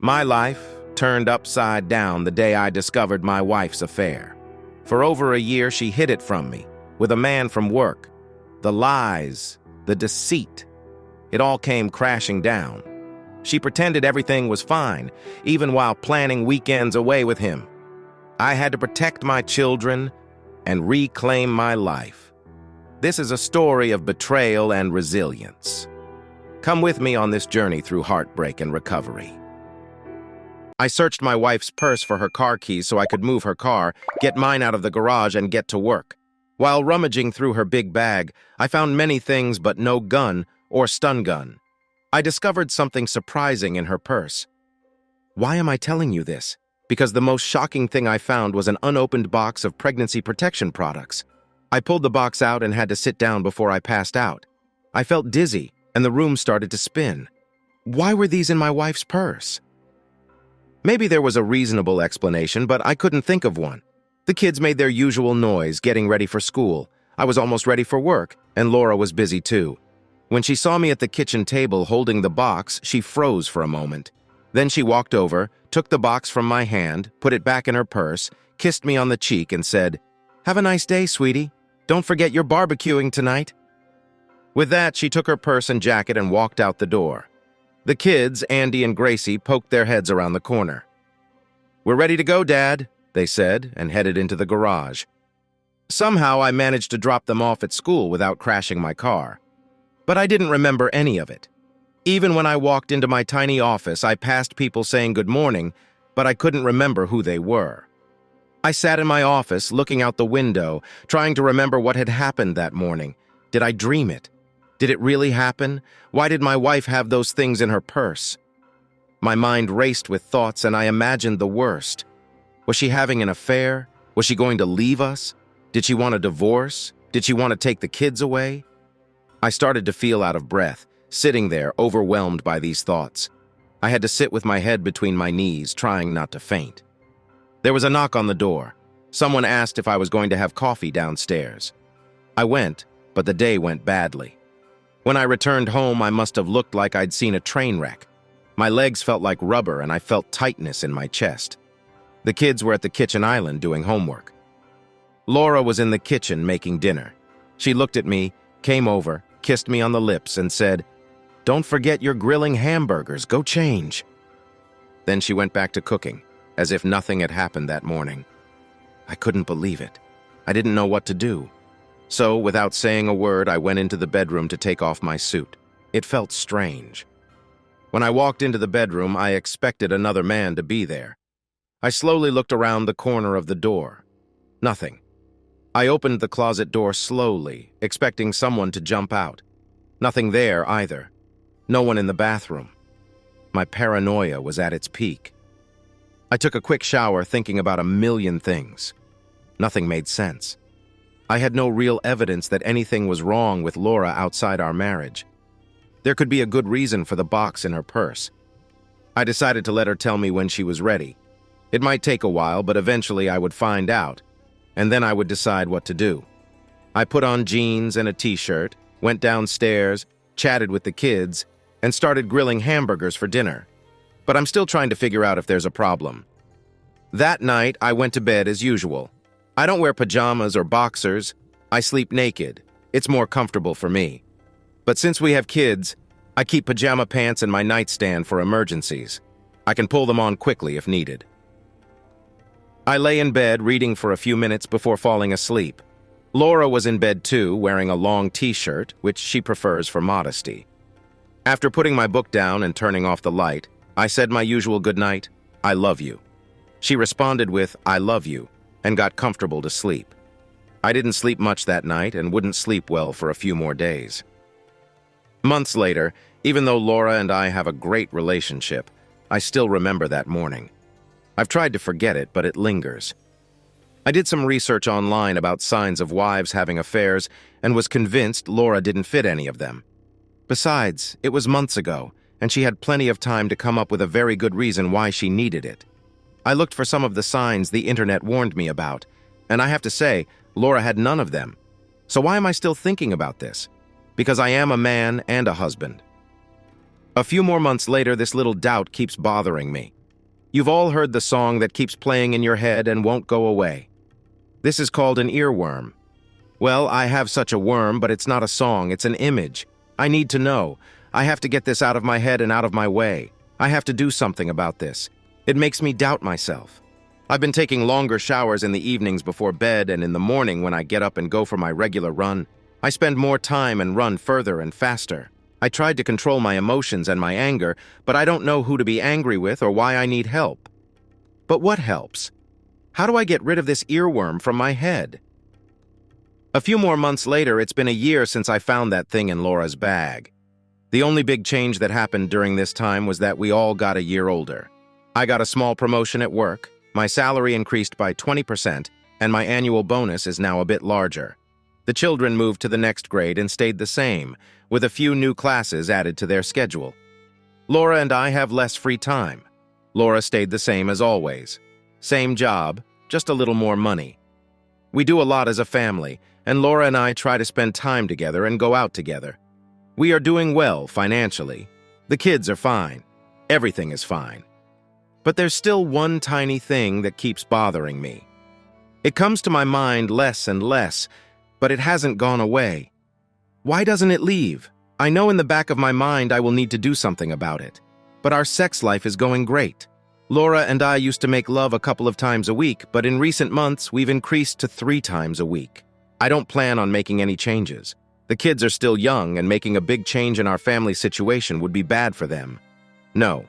My life turned upside down the day I discovered my wife's affair. For over a year, she hid it from me, with a man from work. The lies, the deceit, it all came crashing down. She pretended everything was fine, even while planning weekends away with him. I had to protect my children and reclaim my life. This is a story of betrayal and resilience. Come with me on this journey through heartbreak and recovery. I searched my wife's purse for her car keys so I could move her car, get mine out of the garage, and get to work. While rummaging through her big bag, I found many things but no gun or stun gun. I discovered something surprising in her purse. Why am I telling you this? Because the most shocking thing I found was an unopened box of pregnancy protection products. I pulled the box out and had to sit down before I passed out. I felt dizzy, and the room started to spin. Why were these in my wife's purse? Maybe there was a reasonable explanation, but I couldn't think of one. The kids made their usual noise, getting ready for school. I was almost ready for work, and Laura was busy too. When she saw me at the kitchen table holding the box, she froze for a moment. Then she walked over, took the box from my hand, put it back in her purse, kissed me on the cheek, and said, "Have a nice day, sweetie. Don't forget you're barbecuing tonight." With that, she took her purse and jacket and walked out the door. The kids, Andy and Gracie, poked their heads around the corner. "We're ready to go, Dad," they said, and headed into the garage. Somehow, I managed to drop them off at school without crashing my car. But I didn't remember any of it. Even when I walked into my tiny office, I passed people saying good morning, but I couldn't remember who they were. I sat in my office, looking out the window, trying to remember what had happened that morning. Did I dream it? Did it really happen? Why did my wife have those things in her purse? My mind raced with thoughts, and I imagined the worst. Was she having an affair? Was she going to leave us? Did she want a divorce? Did she want to take the kids away? I started to feel out of breath, sitting there, overwhelmed by these thoughts. I had to sit with my head between my knees, trying not to faint. There was a knock on the door. Someone asked if I was going to have coffee downstairs. I went, but the day went badly. When I returned home, I must have looked like I'd seen a train wreck. My legs felt like rubber, and I felt tightness in my chest. The kids were at the kitchen island doing homework. Laura was in the kitchen making dinner. She looked at me, came over, kissed me on the lips, and said, "Don't forget you're grilling hamburgers. Go change." Then she went back to cooking, as if nothing had happened that morning. I couldn't believe it. I didn't know what to do. So, without saying a word, I went into the bedroom to take off my suit. It felt strange. When I walked into the bedroom, I expected another man to be there. I slowly looked around the corner of the door. Nothing. I opened the closet door slowly, expecting someone to jump out. Nothing there either. No one in the bathroom. My paranoia was at its peak. I took a quick shower, thinking about a million things. Nothing made sense. I had no real evidence that anything was wrong with Laura outside our marriage. There could be a good reason for the box in her purse. I decided to let her tell me when she was ready. It might take a while, but eventually I would find out, and then I would decide what to do. I put on jeans and a t-shirt, went downstairs, chatted with the kids, and started grilling hamburgers for dinner. But I'm still trying to figure out if there's a problem. That night, I went to bed as usual. I don't wear pajamas or boxers. I sleep naked. It's more comfortable for me. But since we have kids, I keep pajama pants in my nightstand for emergencies. I can pull them on quickly if needed. I lay in bed reading for a few minutes before falling asleep. Laura was in bed too, wearing a long t-shirt, which she prefers for modesty. After putting my book down and turning off the light, I said my usual goodnight, "I love you." She responded with, "I love you," and got comfortable to sleep. I didn't sleep much that night and wouldn't sleep well for a few more days. Months later, even though Laura and I have a great relationship, I still remember that morning. I've tried to forget it, but it lingers. I did some research online about signs of wives having affairs and was convinced Laura didn't fit any of them. Besides, it was months ago, and she had plenty of time to come up with a very good reason why she needed it. I looked for some of the signs the internet warned me about, and I have to say, Laura had none of them. So why am I still thinking about this? Because I am a man and a husband. A few more months later, this little doubt keeps bothering me. You've all heard the song that keeps playing in your head and won't go away. This is called an earworm. Well, I have such a worm, but it's not a song, it's an image. I need to know. I have to get this out of my head and out of my way. I have to do something about this. It makes me doubt myself. I've been taking longer showers in the evenings before bed, and in the morning when I get up and go for my regular run, I spend more time and run further and faster. I tried to control my emotions and my anger, but I don't know who to be angry with or why I need help. But what helps? How do I get rid of this earworm from my head? A few more months later, it's been a year since I found that thing in Laura's bag. The only big change that happened during this time was that we all got a year older. I got a small promotion at work, my salary increased by 20%, and my annual bonus is now a bit larger. The children moved to the next grade and stayed the same, with a few new classes added to their schedule. Laura and I have less free time. Laura stayed the same as always. Same job, just a little more money. We do a lot as a family, and Laura and I try to spend time together and go out together. We are doing well financially. The kids are fine. Everything is fine. But there's still one tiny thing that keeps bothering me. It comes to my mind less and less, but it hasn't gone away. Why doesn't it leave? I know in the back of my mind I will need to do something about it. But our sex life is going great. Laura and I used to make love a couple of times a week, but in recent months we've increased to 3 times a week. I don't plan on making any changes. The kids are still young, and making a big change in our family situation would be bad for them. No,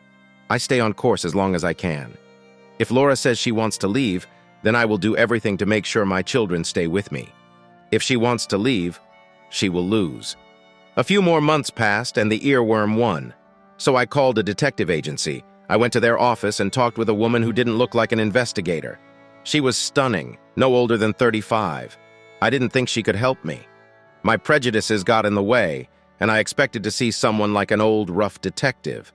I stay on course as long as I can. If Laura says she wants to leave, then I will do everything to make sure my children stay with me. If she wants to leave, she will lose. A few more months passed and the earworm won. So I called a detective agency. I went to their office and talked with a woman who didn't look like an investigator. She was stunning, no older than 35. I didn't think she could help me. My prejudices got in the way, and I expected to see someone like an old, rough detective.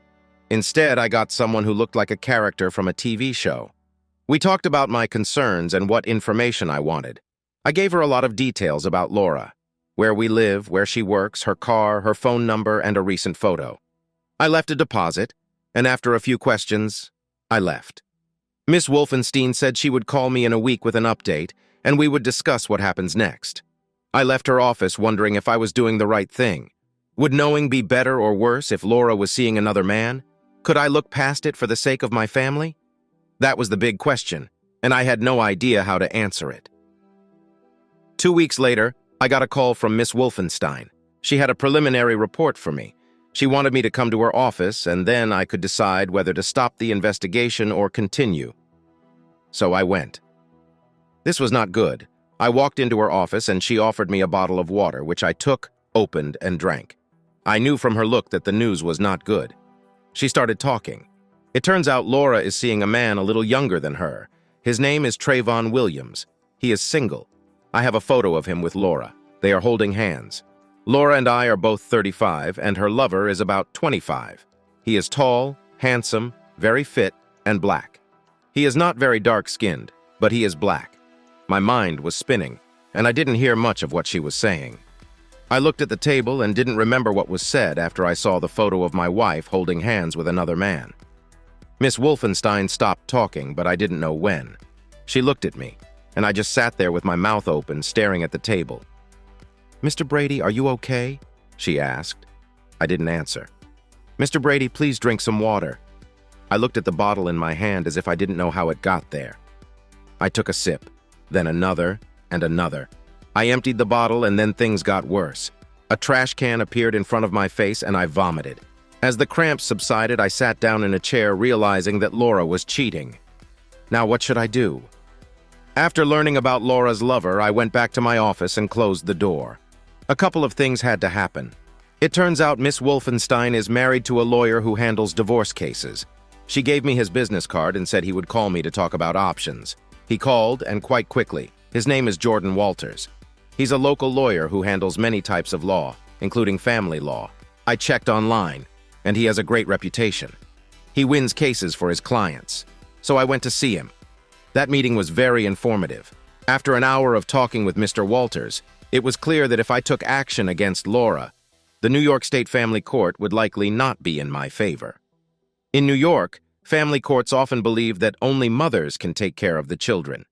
Instead, I got someone who looked like a character from a TV show. We talked about my concerns and what information I wanted. I gave her a lot of details about Laura: where we live, where she works, her car, her phone number, and a recent photo. I left a deposit, and after a few questions, I left. Miss Wolfenstein said she would call me in a week with an update, and we would discuss what happens next. I left her office wondering if I was doing the right thing. Would knowing be better or worse if Laura was seeing another man? Could I look past it for the sake of my family? That was the big question, and I had no idea how to answer it. 2 weeks later, I got a call from Miss Wolfenstein. She had a preliminary report for me. She wanted me to come to her office, and then I could decide whether to stop the investigation or continue. So I went. This was not good. I walked into her office, and she offered me a bottle of water, which I took, opened, and drank. I knew from her look that the news was not good. She started talking. It turns out Laura is seeing a man a little younger than her. His name is Trayvon Williams. He is single. I have a photo of him with Laura. They are holding hands. Laura and I are both 35, and her lover is about 25. He is tall, handsome, very fit, and black. He is not very dark-skinned, but he is black. My mind was spinning, and I didn't hear much of what she was saying. I looked at the table and didn't remember what was said after I saw the photo of my wife holding hands with another man. Miss Wolfenstein stopped talking, but I didn't know when. She looked at me, and I just sat there with my mouth open, staring at the table. "Mr. Brady, are you okay?" she asked. I didn't answer. "Mr. Brady, please drink some water." I looked at the bottle in my hand as if I didn't know how it got there. I took a sip, then another and another. I emptied the bottle, and then things got worse. A trash can appeared in front of my face, and I vomited. As the cramps subsided, I sat down in a chair, realizing that Laura was cheating. Now what should I do? After learning about Laura's lover, I went back to my office and closed the door. A couple of things had to happen. It turns out Miss Wolfenstein is married to a lawyer who handles divorce cases. She gave me his business card and said he would call me to talk about options. He called, and quite quickly. His name is Jordan Walters. He's a local lawyer who handles many types of law, including family law. I checked online, and he has a great reputation. He wins cases for his clients. So I went to see him. That meeting was very informative. After an hour of talking with Mr. Walters, it was clear that if I took action against Laura, the New York State Family Court would likely not be in my favor. In New York, Family courts often believe that only mothers can take care of the children.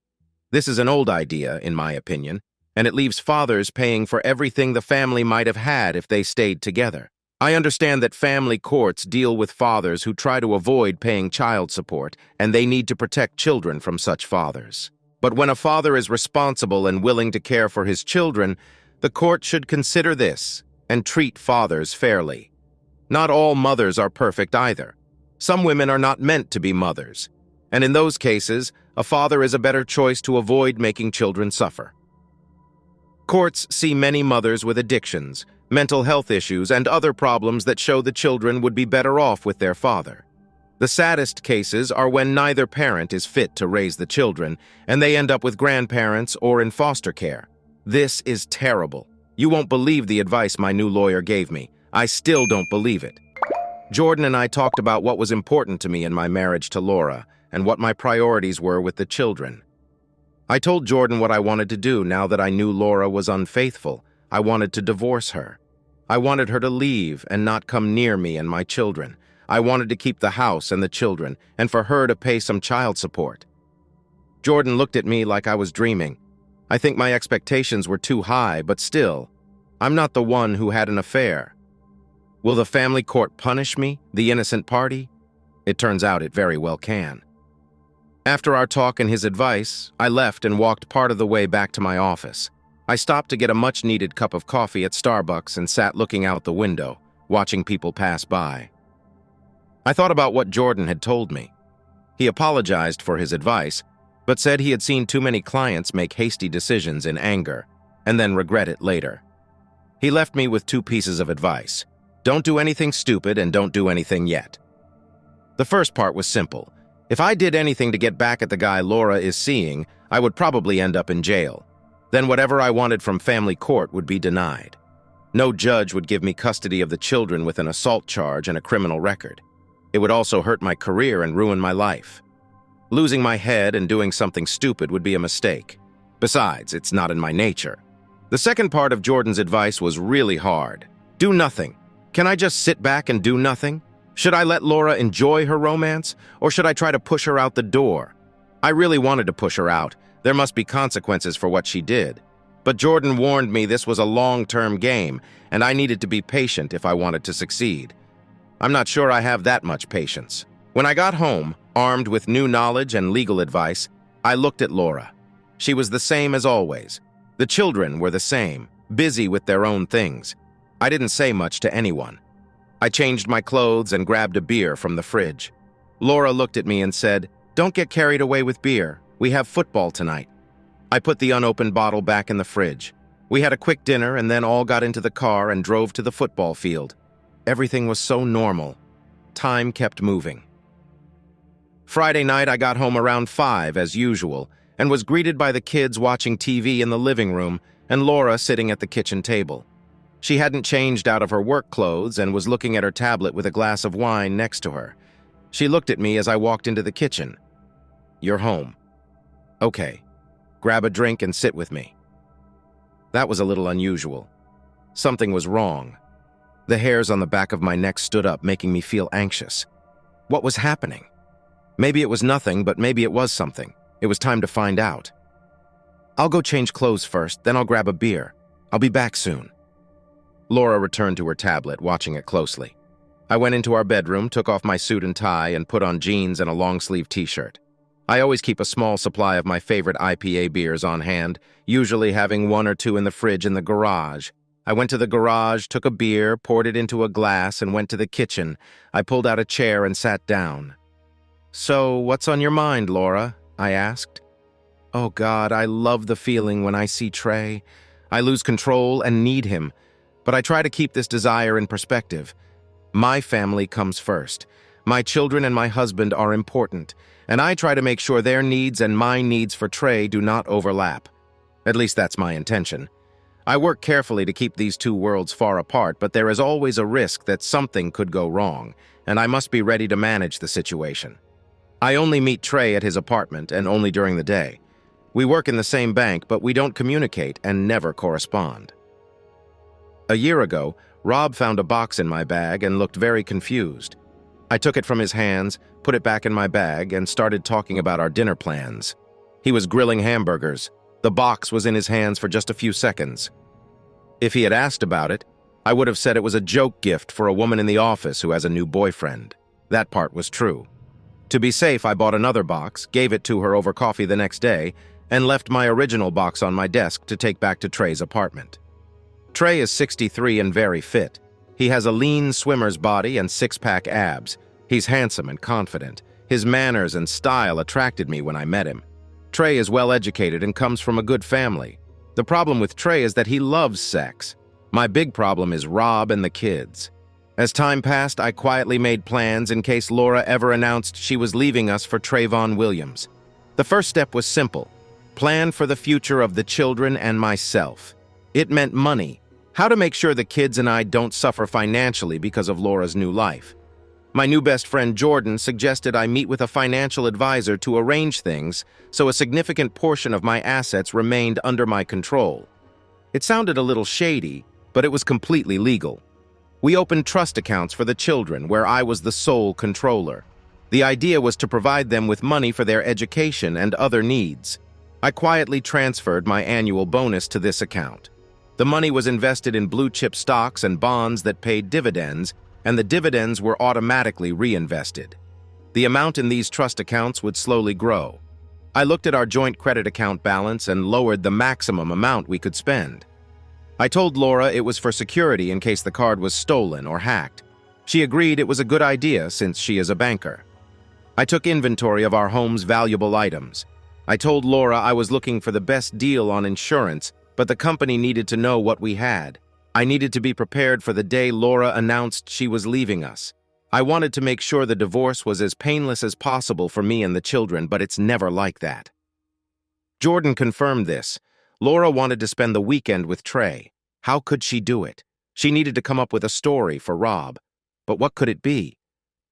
This is an old idea, in my opinion, and it leaves fathers paying for everything the family might have had if they stayed together. I understand that family courts deal with fathers who try to avoid paying child support, and they need to protect children from such fathers. But when a father is responsible and willing to care for his children, the court should consider this and treat fathers fairly. Not all mothers are perfect either. Some women are not meant to be mothers, and in those cases, a father is a better choice to avoid making children suffer. Courts see many mothers with addictions, mental health issues, and other problems that show the children would be better off with their father. The saddest cases are when neither parent is fit to raise the children, and they end up with grandparents or in foster care. This is terrible. You won't believe the advice my new lawyer gave me. I still don't believe it. Jordan and I talked about what was important to me in my marriage to Laura and what my priorities were with the children. I told Jordan what I wanted to do now that I knew Laura was unfaithful. I wanted to divorce her. I wanted her to leave and not come near me and my children. I wanted to keep the house and the children, and for her to pay some child support. Jordan looked at me like I was dreaming. I think my expectations were too high, but still, I'm not the one who had an affair. Will the family court punish me, the innocent party? It turns out it very well can. After our talk and his advice, I left and walked part of the way back to my office. I stopped to get a much-needed cup of coffee at Starbucks and sat looking out the window, watching people pass by. I thought about what Jordan had told me. He apologized for his advice, but said he had seen too many clients make hasty decisions in anger and then regret it later. He left me with two pieces of advice. Don't do anything stupid and don't do anything yet. The first part was simple. If I did anything to get back at the guy Laura is seeing, I would probably end up in jail. Then whatever I wanted from family court would be denied. No judge would give me custody of the children with an assault charge and a criminal record. It would also hurt my career and ruin my life. Losing my head and doing something stupid would be a mistake. Besides, it's not in my nature. The second part of Jordan's advice was really hard. Do nothing. Can I just sit back and do nothing? Should I let Laura enjoy her romance, or should I try to push her out the door? I really wanted to push her out. There must be consequences for what she did. But Jordan warned me this was a long-term game, and I needed to be patient if I wanted to succeed. I'm not sure I have that much patience. When I got home, armed with new knowledge and legal advice, I looked at Laura. She was the same as always. The children were the same, busy with their own things. I didn't say much to anyone. I changed my clothes and grabbed a beer from the fridge. Laura looked at me and said, "Don't get carried away with beer. We have football tonight." I put the unopened bottle back in the fridge. We had a quick dinner and then all got into the car and drove to the football field. Everything was so normal. Time kept moving. Friday night, I got home around 5 as usual and was greeted by the kids watching TV in the living room and Laura sitting at the kitchen table. She hadn't changed out of her work clothes and was looking at her tablet with a glass of wine next to her. She looked at me as I walked into the kitchen. "You're home." "Okay. Grab a drink and sit with me." That was a little unusual. Something was wrong. The hairs on the back of my neck stood up, making me feel anxious. What was happening? Maybe it was nothing, but maybe it was something. It was time to find out. "I'll go change clothes first, then I'll grab a beer. I'll be back soon." Laura returned to her tablet, watching it closely. I went into our bedroom, took off my suit and tie, and put on jeans and a long-sleeve t-shirt. I always keep a small supply of my favorite IPA beers on hand, usually having 1 or 2 in the fridge in the garage. I went to the garage, took a beer, poured it into a glass, and went to the kitchen. I pulled out a chair and sat down. "So, what's on your mind, Laura?" I asked. Oh God, I love the feeling when I see Trey. I lose control and need him, but I try to keep this desire in perspective. My family comes first. My children and my husband are important, and I try to make sure their needs and my needs for Trey do not overlap. At least that's my intention. I work carefully to keep these two worlds far apart, but there is always a risk that something could go wrong, and I must be ready to manage the situation. I only meet Trey at his apartment and only during the day. We work in the same bank, but we don't communicate and never correspond. A year ago, Rob found a box in my bag and looked very confused. I took it from his hands, put it back in my bag, and started talking about our dinner plans. He was grilling hamburgers. The box was in his hands for just a few seconds. If he had asked about it, I would have said it was a joke gift for a woman in the office who has a new boyfriend. That part was true. To be safe, I bought another box, gave it to her over coffee the next day, and left my original box on my desk to take back to Trey's apartment. Trey is 63 and very fit. He has a lean swimmer's body and six-pack abs. He's handsome and confident. His manners and style attracted me when I met him. Trey is well-educated and comes from a good family. The problem with Trey is that he loves sex. My big problem is Rob and the kids. As time passed, I quietly made plans in case Laura ever announced she was leaving us for Trayvon Williams. The first step was simple: plan for the future of the children and myself. It meant money. How to make sure the kids and I don't suffer financially because of Laura's new life. My new best friend Jordan suggested I meet with a financial advisor to arrange things so a significant portion of my assets remained under my control. It sounded a little shady, but it was completely legal. We opened trust accounts for the children where I was the sole controller. The idea was to provide them with money for their education and other needs. I quietly transferred my annual bonus to this account. The money was invested in blue-chip stocks and bonds that paid dividends, and the dividends were automatically reinvested. The amount in these trust accounts would slowly grow. I looked at our joint credit account balance and lowered the maximum amount we could spend. I told Laura it was for security in case the card was stolen or hacked. She agreed it was a good idea since she is a banker. I took inventory of our home's valuable items. I told Laura I was looking for the best deal on insurance, but the company needed to know what we had. I needed to be prepared for the day Laura announced she was leaving us. I wanted to make sure the divorce was as painless as possible for me and the children, but it's never like that. Jordan confirmed this. Laura wanted to spend the weekend with Trey. How could she do it? She needed to come up with a story for Rob. But what could it be?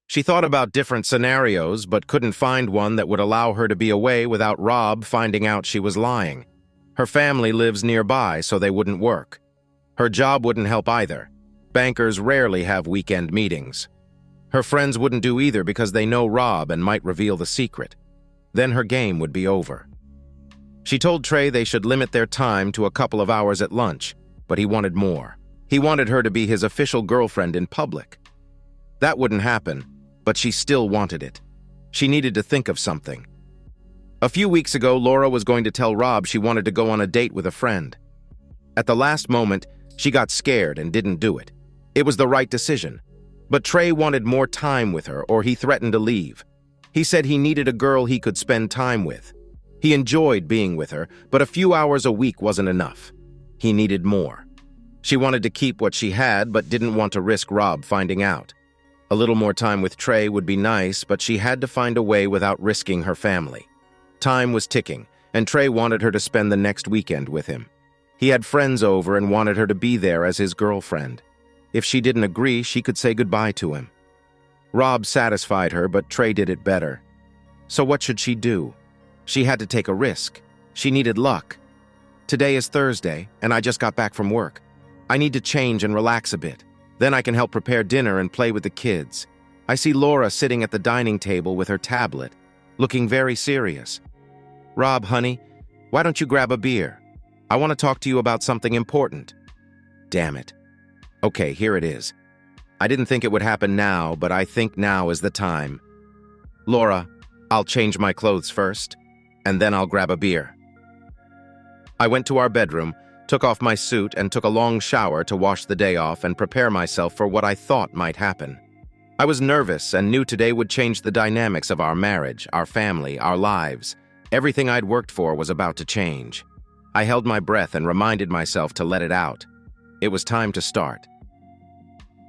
She thought about different scenarios, but couldn't find one that would allow her to be away without Rob finding out she was lying. Her family lives nearby, so they wouldn't work. Her job wouldn't help either. Bankers rarely have weekend meetings. Her friends wouldn't do either because they know Rob and might reveal the secret. Then her game would be over. She told Trey they should limit their time to a couple of hours at lunch, but he wanted more. He wanted her to be his official girlfriend in public. That wouldn't happen, but she still wanted it. She needed to think of something. A few weeks ago, Laura was going to tell Rob she wanted to go on a date with a friend. At the last moment, she got scared and didn't do it. It was the right decision. But Trey wanted more time with her, or he threatened to leave. He said he needed a girl he could spend time with. He enjoyed being with her, but a few hours a week wasn't enough. He needed more. She wanted to keep what she had, but didn't want to risk Rob finding out. A little more time with Trey would be nice, but she had to find a way without risking her family. Time was ticking, and Trey wanted her to spend the next weekend with him. He had friends over and wanted her to be there as his girlfriend. If she didn't agree, she could say goodbye to him. Rob satisfied her, but Trey did it better. So what should she do? She had to take a risk. She needed luck. Today is Thursday, and I just got back from work. I need to change and relax a bit. Then I can help prepare dinner and play with the kids. I see Laura sitting at the dining table with her tablet, looking very serious. Rob, honey, why don't you grab a beer? I want to talk to you about something important. Damn it. Okay, here it is. I didn't think it would happen now, but I think now is the time. Laura, I'll change my clothes first, and then I'll grab a beer. I went to our bedroom, took off my suit, and took a long shower to wash the day off and prepare myself for what I thought might happen. I was nervous and knew today would change the dynamics of our marriage, our family, our lives. Everything I'd worked for was about to change. I held my breath and reminded myself to let it out. It was time to start.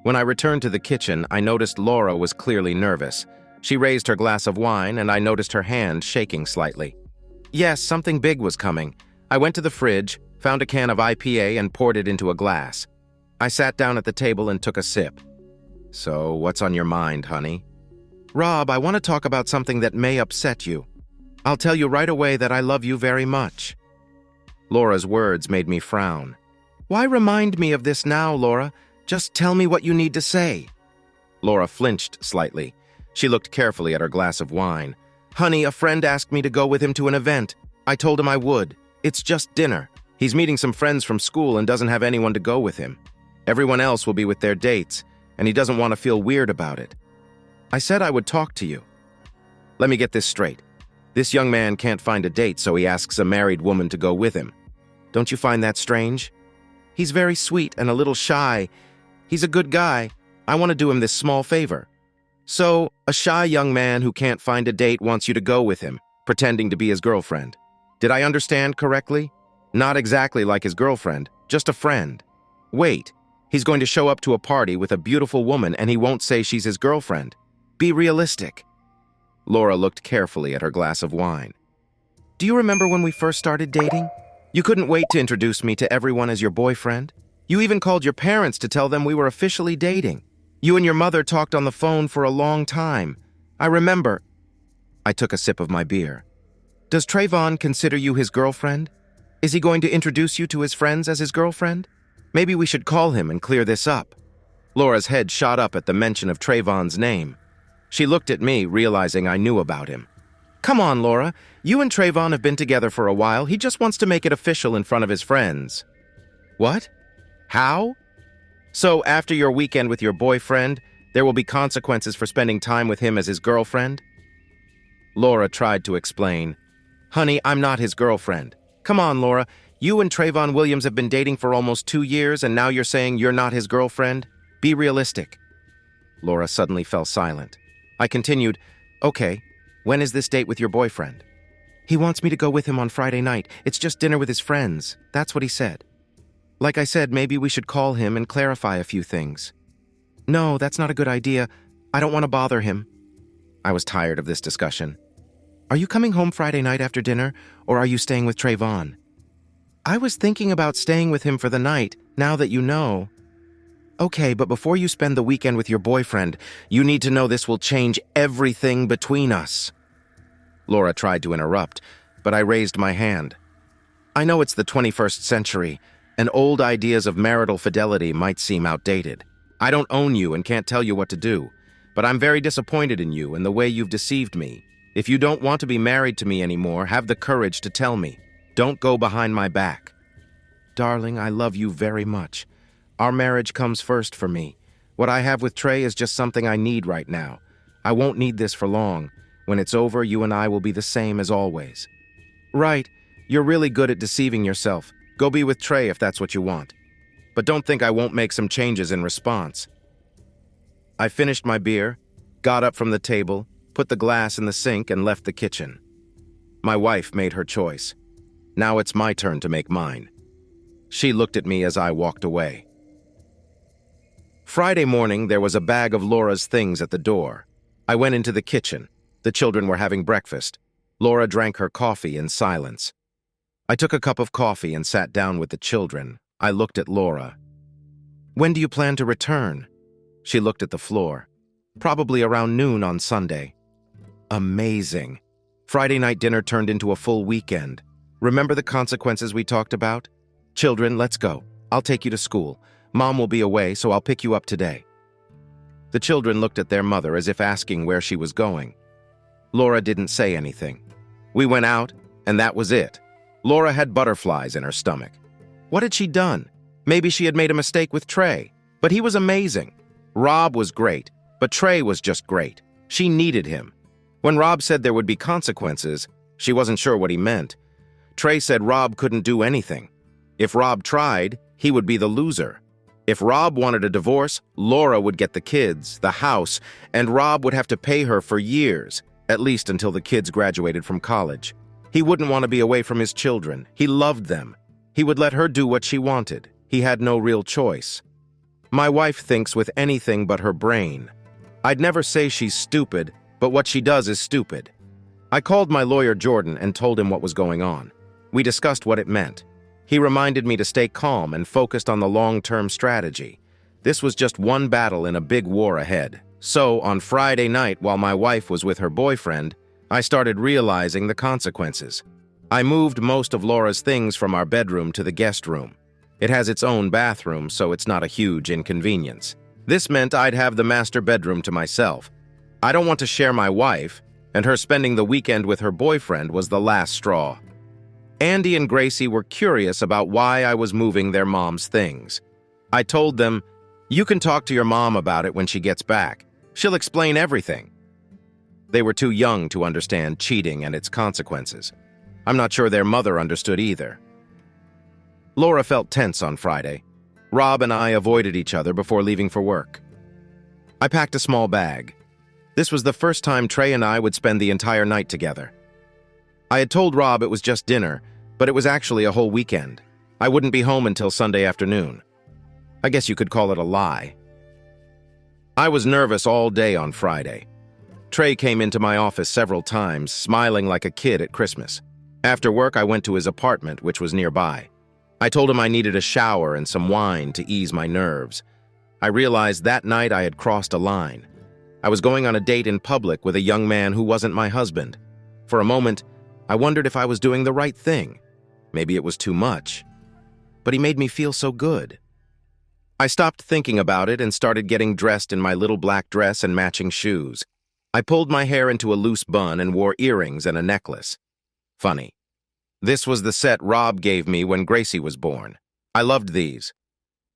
When I returned to the kitchen, I noticed Laura was clearly nervous. She raised her glass of wine, and I noticed her hand shaking slightly. Yes, something big was coming. I went to the fridge, found a can of IPA, and poured it into a glass. I sat down at the table and took a sip. So, what's on your mind, honey? Rob, I want to talk about something that may upset you. I'll tell you right away that I love you very much. Laura's words made me frown. Why remind me of this now, Laura? Just tell me what you need to say. Laura flinched slightly. She looked carefully at her glass of wine. Honey, a friend asked me to go with him to an event. I told him I would. It's just dinner. He's meeting some friends from school and doesn't have anyone to go with him. Everyone else will be with their dates, and he doesn't want to feel weird about it. I said I would talk to you. Let me get this straight. This young man can't find a date, so he asks a married woman to go with him. Don't you find that strange? He's very sweet and a little shy. He's a good guy. I want to do him this small favor. So, a shy young man who can't find a date wants you to go with him, pretending to be his girlfriend. Did I understand correctly? Not exactly like his girlfriend, just a friend. Wait, he's going to show up to a party with a beautiful woman and he won't say she's his girlfriend. Be realistic. Laura looked carefully at her glass of wine. Do you remember when we first started dating? You couldn't wait to introduce me to everyone as your boyfriend. You even called your parents to tell them we were officially dating. You and your mother talked on the phone for a long time. I remember. I took a sip of my beer. Does Trayvon consider you his girlfriend? Is he going to introduce you to his friends as his girlfriend? Maybe we should call him and clear this up. Laura's head shot up at the mention of Trayvon's name. She looked at me, realizing I knew about him. Come on, Laura. You and Trayvon have been together for a while. He just wants to make it official in front of his friends. What? How? So, after your weekend with your boyfriend, there will be consequences for spending time with him as his girlfriend? Laura tried to explain. Honey, I'm not his girlfriend. Come on, Laura. You and Trayvon Williams have been dating for almost 2 years, and now you're saying you're not his girlfriend? Be realistic. Laura suddenly fell silent. I continued, Okay, when is this date with your boyfriend? He wants me to go with him on Friday night. It's just dinner with his friends. That's what he said. Like I said, maybe we should call him and clarify a few things. No, that's not a good idea. I don't want to bother him. I was tired of this discussion. Are you coming home Friday night after dinner, or are you staying with Trayvon? I was thinking about staying with him for the night, now that you know. Okay, but before you spend the weekend with your boyfriend, you need to know this will change everything between us. Laura tried to interrupt, but I raised my hand. I know it's the 21st century, and old ideas of marital fidelity might seem outdated. I don't own you and can't tell you what to do, but I'm very disappointed in you and the way you've deceived me. If you don't want to be married to me anymore, have the courage to tell me. Don't go behind my back. Darling, I love you very much. Our marriage comes first for me. What I have with Trey is just something I need right now. I won't need this for long. When it's over, you and I will be the same as always. Right. You're really good at deceiving yourself. Go be with Trey if that's what you want. But don't think I won't make some changes in response. I finished my beer, got up from the table, put the glass in the sink, and left the kitchen. My wife made her choice. Now it's my turn to make mine. She looked at me as I walked away. Friday morning, there was a bag of Laura's things at the door. I went into the kitchen. The children were having breakfast. Laura drank her coffee in silence. I took a cup of coffee and sat down with the children. I looked at Laura. When do you plan to return? She looked at the floor. Probably around noon on Sunday. Amazing. Friday night dinner turned into a full weekend. Remember the consequences we talked about? Children, let's go. I'll take you to school. Mom will be away, so I'll pick you up today. The children looked at their mother as if asking where she was going. Laura didn't say anything. We went out, and that was it. Laura had butterflies in her stomach. What had she done? Maybe she had made a mistake with Trey, but he was amazing. Rob was great, but Trey was just great. She needed him. When Rob said there would be consequences, she wasn't sure what he meant. Trey said Rob couldn't do anything. If Rob tried, he would be the loser. If Rob wanted a divorce, Laura would get the kids, the house, and Rob would have to pay her for years, at least until the kids graduated from college. He wouldn't want to be away from his children. He loved them. He would let her do what she wanted. He had no real choice. My wife thinks with anything but her brain. I'd never say she's stupid, but what she does is stupid. I called my lawyer Jordan and told him what was going on. We discussed what it meant. He reminded me to stay calm and focused on the long-term strategy. This was just one battle in a big war ahead. So, on Friday night, while my wife was with her boyfriend, I started realizing the consequences. I moved most of Laura's things from our bedroom to the guest room. It has its own bathroom, so it's not a huge inconvenience. This meant I'd have the master bedroom to myself. I don't want to share my wife, and her spending the weekend with her boyfriend was the last straw. Andy and Gracie were curious about why I was moving their mom's things. I told them, "You can talk to your mom about it when she gets back. She'll explain everything." They were too young to understand cheating and its consequences. I'm not sure their mother understood either. Laura felt tense on Friday. Rob and I avoided each other before leaving for work. I packed a small bag. This was the first time Trey and I would spend the entire night together. I had told Rob it was just dinner, but it was actually a whole weekend. I wouldn't be home until Sunday afternoon. I guess you could call it a lie. I was nervous all day on Friday. Trey came into my office several times, smiling like a kid at Christmas. After work, I went to his apartment, which was nearby. I told him I needed a shower and some wine to ease my nerves. I realized that night I had crossed a line. I was going on a date in public with a young man who wasn't my husband. For a moment, I wondered if I was doing the right thing. Maybe it was too much. But he made me feel so good. I stopped thinking about it and started getting dressed in my little black dress and matching shoes. I pulled my hair into a loose bun and wore earrings and a necklace. Funny. This was the set Rob gave me when Gracie was born. I loved these.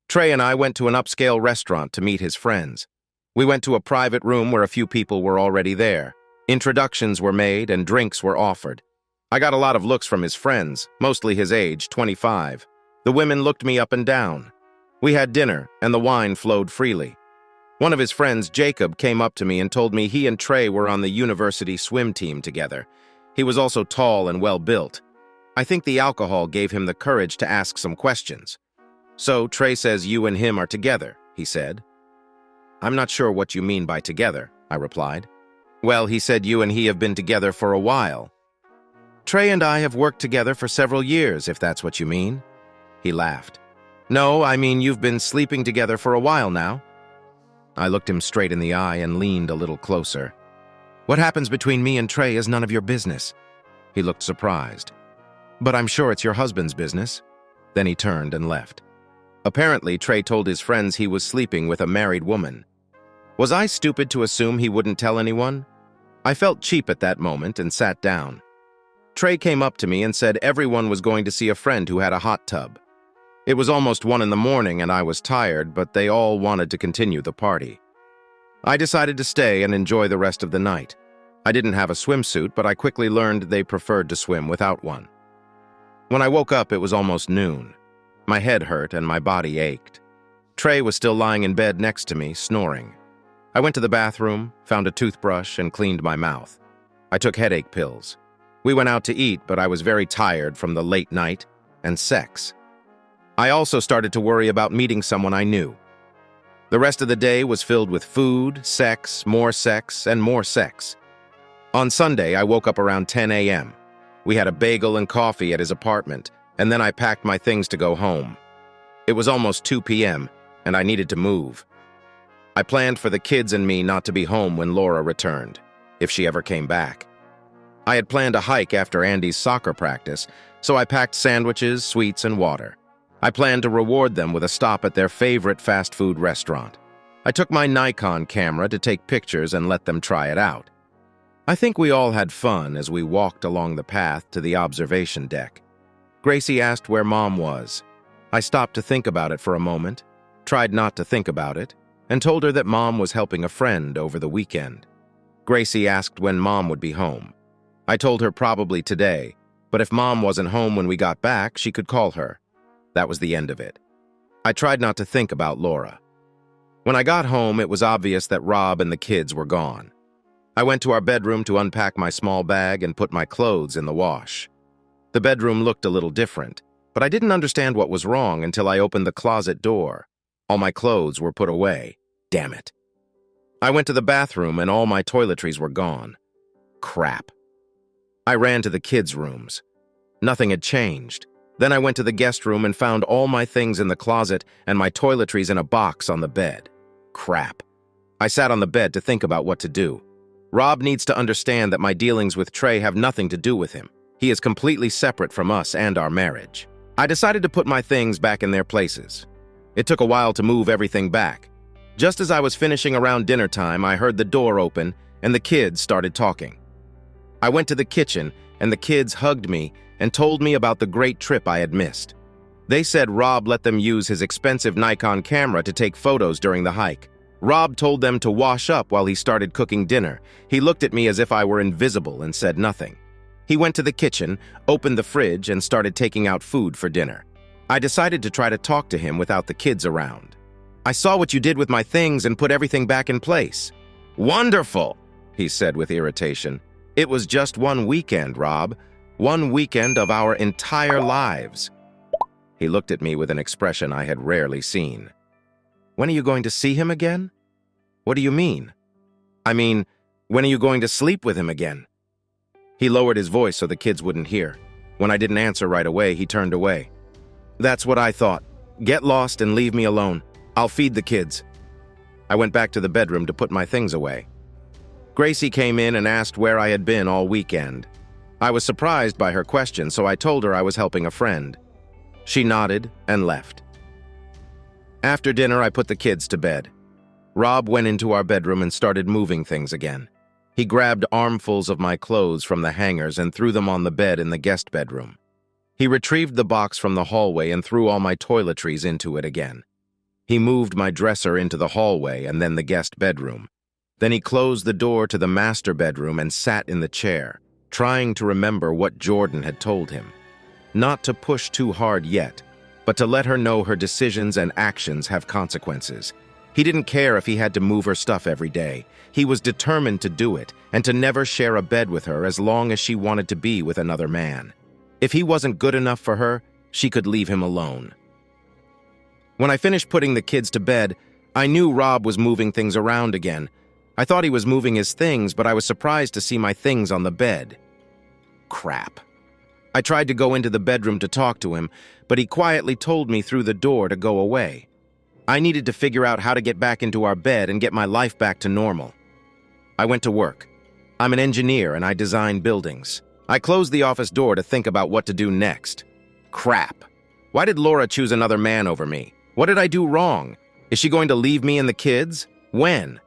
Trey and I went to an upscale restaurant to meet his friends. We went to a private room where a few people were already there. Introductions were made and drinks were offered. I got a lot of looks from his friends, mostly his age, 25. The women looked me up and down. We had dinner, and the wine flowed freely. One of his friends, Jacob, came up to me and told me he and Trey were on the university swim team together. He was also tall and well-built. I think the alcohol gave him the courage to ask some questions. "So, Trey says you and him are together," he said. "I'm not sure what you mean by together," I replied. "Well, he said you and he have been together for a while." "Trey and I have worked together for several years, if that's what you mean." He laughed. "No, I mean you've been sleeping together for a while now." I looked him straight in the eye and leaned a little closer. "What happens between me and Trey is none of your business." He looked surprised. "But I'm sure it's your husband's business." Then he turned and left. Apparently, Trey told his friends he was sleeping with a married woman. Was I stupid to assume he wouldn't tell anyone? I felt cheap at that moment and sat down. Trey came up to me and said everyone was going to see a friend who had a hot tub. It was almost 1 in the morning and I was tired, but they all wanted to continue the party. I decided to stay and enjoy the rest of the night. I didn't have a swimsuit, but I quickly learned they preferred to swim without one. When I woke up, it was almost noon. My head hurt and my body ached. Trey was still lying in bed next to me, snoring. I went to the bathroom, found a toothbrush, and cleaned my mouth. I took headache pills. We went out to eat, but I was very tired from the late night and sex. I also started to worry about meeting someone I knew. The rest of the day was filled with food, sex, and more sex. On Sunday, I woke up around 10 a.m. We had a bagel and coffee at his apartment, and then I packed my things to go home. It was almost 2 p.m., and I needed to move. I planned for the kids and me not to be home when Laura returned, if she ever came back. I had planned a hike after Andy's soccer practice, so I packed sandwiches, sweets, and water. I planned to reward them with a stop at their favorite fast food restaurant. I took my Nikon camera to take pictures and let them try it out. I think we all had fun as we walked along the path to the observation deck. Gracie asked where Mom was. I stopped to think about it for a moment, tried not to think about it, and told her that Mom was helping a friend over the weekend. Gracie asked when Mom would be home. I told her probably today, but if Mom wasn't home when we got back, she could call her. That was the end of it. I tried not to think about Laura. When I got home, it was obvious that Rob and the kids were gone. I went to our bedroom to unpack my small bag and put my clothes in the wash. The bedroom looked a little different, but I didn't understand what was wrong until I opened the closet door. All my clothes were put away. Damn it. I went to the bathroom and all my toiletries were gone. Crap. I ran to the kids' rooms. Nothing had changed. Then I went to the guest room and found all my things in the closet and my toiletries in a box on the bed. Crap. I sat on the bed to think about what to do. Rob needs to understand that my dealings with Trey have nothing to do with him. He is completely separate from us and our marriage. I decided to put my things back in their places. It took a while to move everything back. Just as I was finishing around dinner time, I heard the door open and the kids started talking. I went to the kitchen, and the kids hugged me and told me about the great trip I had missed. They said Rob let them use his expensive Nikon camera to take photos during the hike. Rob told them to wash up while he started cooking dinner. He looked at me as if I were invisible and said nothing. He went to the kitchen, opened the fridge, and started taking out food for dinner. I decided to try to talk to him without the kids around. "I saw what you did with my things and put everything back in place." "Wonderful," he said with irritation. "It was just one weekend, Rob. One weekend of our entire lives." He looked at me with an expression I had rarely seen. "When are you going to see him again?" "What do you mean?" "I mean, when are you going to sleep with him again?" He lowered his voice so the kids wouldn't hear. When I didn't answer right away, he turned away. "That's what I thought. Get lost and leave me alone. I'll feed the kids." I went back to the bedroom to put my things away. Gracie came in and asked where I had been all weekend. I was surprised by her question, so I told her I was helping a friend. She nodded and left. After dinner, I put the kids to bed. Rob went into our bedroom and started moving things again. He grabbed armfuls of my clothes from the hangers and threw them on the bed in the guest bedroom. He retrieved the box from the hallway and threw all my toiletries into it again. He moved my dresser into the hallway and then the guest bedroom. Then he closed the door to the master bedroom and sat in the chair, trying to remember what Jordan had told him. Not to push too hard yet, but to let her know her decisions and actions have consequences. He didn't care if he had to move her stuff every day. He was determined to do it and to never share a bed with her as long as she wanted to be with another man. If he wasn't good enough for her, she could leave him alone. When I finished putting the kids to bed, I knew Rob was moving things around again. I thought he was moving his things, but I was surprised to see my things on the bed. Crap. I tried to go into the bedroom to talk to him, but he quietly told me through the door to go away. I needed to figure out how to get back into our bed and get my life back to normal. I went to work. I'm an engineer and I design buildings. I closed the office door to think about what to do next. Crap. Why did Laura choose another man over me? What did I do wrong? Is she going to leave me and the kids? When?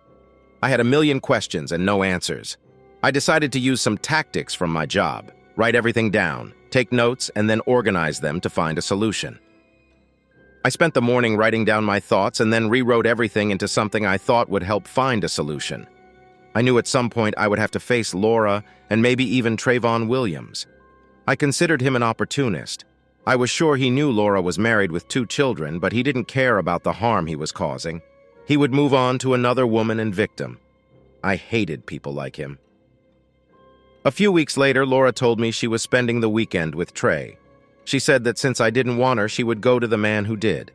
I had a million questions and no answers. I decided to use some tactics from my job. Write everything down, take notes, and then organize them to find a solution. I spent the morning writing down my thoughts and then rewrote everything into something I thought would help find a solution. I knew at some point I would have to face Laura and maybe even Trayvon Williams. I considered him an opportunist. I was sure he knew Laura was married with 2 children, but he didn't care about the harm he was causing. He would move on to another woman and victim. I hated people like him. A few weeks later, Laura told me she was spending the weekend with Trey. She said that since I didn't want her, she would go to the man who did.